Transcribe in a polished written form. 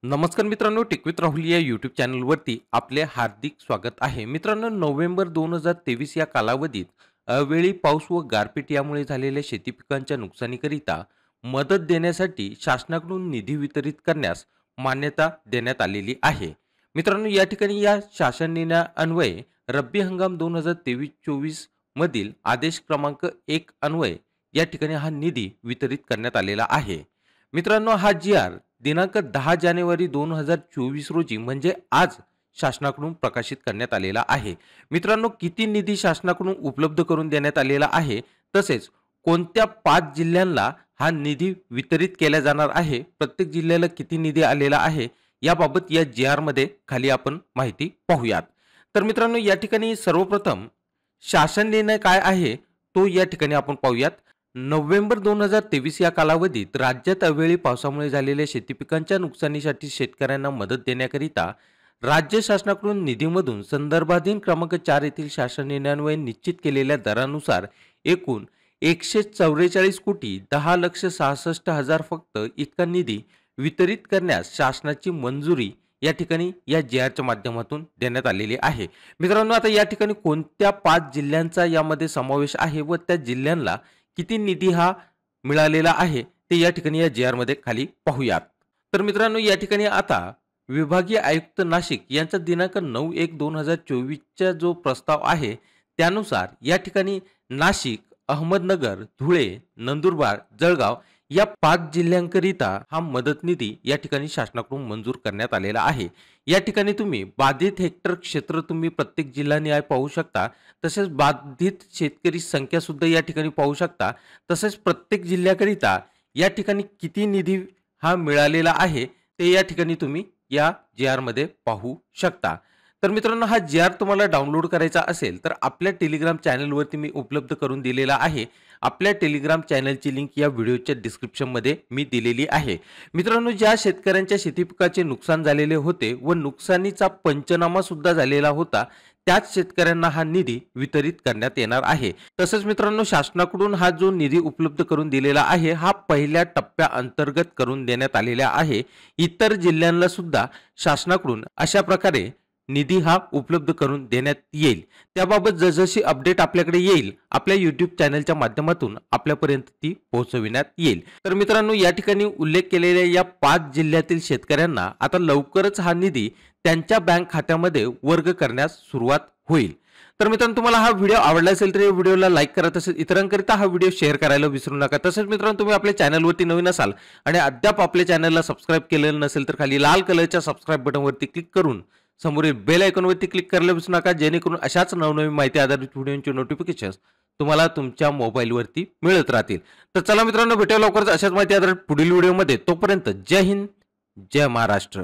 नमस्कार मित्रांनो, take with Rahul या यूट्यूब चॅनलवरती आपले हार्दिक स्वागत आहे. मित्रांनो, नोव्हेंबर 2023 या कालावधीत अवेळी पाऊस व गारपीट यामुळे झालेल्या शेती पिकांच्या नुकसानीकरिता मदत देण्यासाठी शासनाकडून निधी वितरित करण्यास मान्यता देण्यात आलेली आहे. मित्रांनो, या ठिकाणी या शासन निर्णयान्वये रब्बी हंगाम 2023-24 मधील आदेश क्रमांक 1 अन्वये या ठिकाणी हा निधी वितरित करण्यात आलेला आहे. मित्रांनो, हा जी.आर. दिनांक 10 जानेवारी 2024 रोजी म्हणजे आज शासनाकडून प्रकाशित करण्यात आलेला आहे. मित्रांनो, किती निधी शासनाकडून उपलब्ध करून देण्यात आलेला आहे, तसेच कोणत्या 5 जिल्ह्यांना हा निधी वितरित केला जाणार आहे, प्रत्येक जिल्ह्याला किती निधी आलेला आहे, याबाबत या जी.आर. मध्ये खाली आपण माहिती पाहूयात. तर मित्रांनो, या ठिकाणी सर्वप्रथम शासन निर्णय काय आहे तो या ठिकाणी आपण पाहूयात. नोव्हेंबर 2023 या कालावधीत राज्यात अवेळी पावसामुळे झालेल्या शेती पिकांच्या नुकसानीसाठी शेतकऱ्यांना मदत देण्याकरिता राज्य शासनाकडून निधीमधून संदर्भाधीन क्रमांक 4 येथील शासन निर्णयान्वये निश्चित केलेल्या दरानुसार एकूण 144,10,66,000 फक्त इतका निधी वितरित करण्यास शासनाची मंजुरी या ठिकाणी या जी.आर.च्या माध्यमातून देण्यात आलेली आहे. मित्रांनो, आता या ठिकाणी कोणत्या 5 जिल्ह्यांचा यामध्ये समावेश आहे व त्या जिल्ह्यांना किती निधी हा मिळालेला आहे ते या ठिकाणी या जी.आर. मध्ये खाली पाहूयात. तर मित्रांनो, या ठिकाणी आता विभागीय आयुक्त नाशिक यांचा दिनांक 9/1/2024 जो प्रस्ताव आहे त्यानुसार या ठिकाणी नाशिक, अहमदनगर, धुळे, नंदुरबार, जळगाव या 5 जिल्ह्यांकरिता हा मदत निधी या ठिकाणी शासनाकडून मंजूर करण्यात आलेला आहे. या ठिकाणी तुम्ही बाधित हेक्टर क्षेत्र तुम्ही प्रत्येक जिल्ह्यानिहाय पाहू शकता. तसेच बाधित शेतकरी संख्या सुद्धा या ठिकाणी पाहू शकता. तसेच प्रत्येक जिल्ह्याकरिता या ठिकाणी किती निधी हा मिळालेला आहे ते या ठिकाणी तुम्ही या जी.आर. मध्ये पाहू शकता. तर मित्रांनो, हा जी.आर. तुम्हाला डाउनलोड करायचा असेल तर आपल्या टेलिग्राम चॅनलवरती मी उपलब्ध करून दिलेला आहे. आपल्या टेलिग्राम चॅनलची लिंक या व्हिडिओच्या डिस्क्रिप्शनमध्ये मी दिलेली आहे. मित्रांनो, ज्या शेतकऱ्यांच्या शेती पिकाचे नुकसान झालेले होते व नुकसानीचा पंचनामा सुद्धा झालेला होता, त्याच शेतकऱ्यांना हा निधी वितरित करण्यात येणार आहे. तसंच मित्रांनो, शासनाकडून हा जो निधी उपलब्ध करून दिलेला आहे हा पहिल्या टप्प्याअंतर्गत करून देण्यात आलेला आहे. इतर जिल्ह्यांना सुद्धा शासनाकडून अशा प्रकारे निधी हा उपलब्ध करून देण्यात येईल. त्याबाबत जसजशी अपडेट आपल्याकडे येईल आपल्या YouTube चॅनलच्या माध्यमातून आपल्यापर्यंत ती पोहोचविण्यात येईल. तर मित्रांनो, या ठिकाणी उल्लेख केलेल्या या 5 जिल्ह्यातील शेतकऱ्यांना आता लवकरच हा निधी त्यांच्या बँक खात्यामध्ये वर्ग करण्यास सुरुवात होईल. तर मित्रांनो, तुम्हाला हा व्हिडिओ आवडला असेल तर या व्हिडिओला लाईक करा. तसेच इतरांकरिता हा व्हिडिओ शेअर करायला विसरू नका. तसेच मित्रांनो, तुम्ही आपल्या चॅनलवरती नवीन असाल आणि अद्याप आपल्या चॅनलला सबस्क्राईब केलेलं नसेल तर खाली लाल कलरच्या सबस्क्राईब बटनवरती क्लिक करून समोरील बेल आयकॉनवरती क्लिक करायला विसरू नका, जेणेकरून अशाच नवनवीन माहिती आधारित व्हिडिओचे नोटिफिकेशन्स तुम्हाला तुमच्या मोबाईलवरती मिळत राहतील. तर चला मित्रांनो, भेटूया लवकरच अशाच माहिती आधारित पुढील व्हिडिओमध्ये. तोपर्यंत जय हिंद, जय महाराष्ट्र.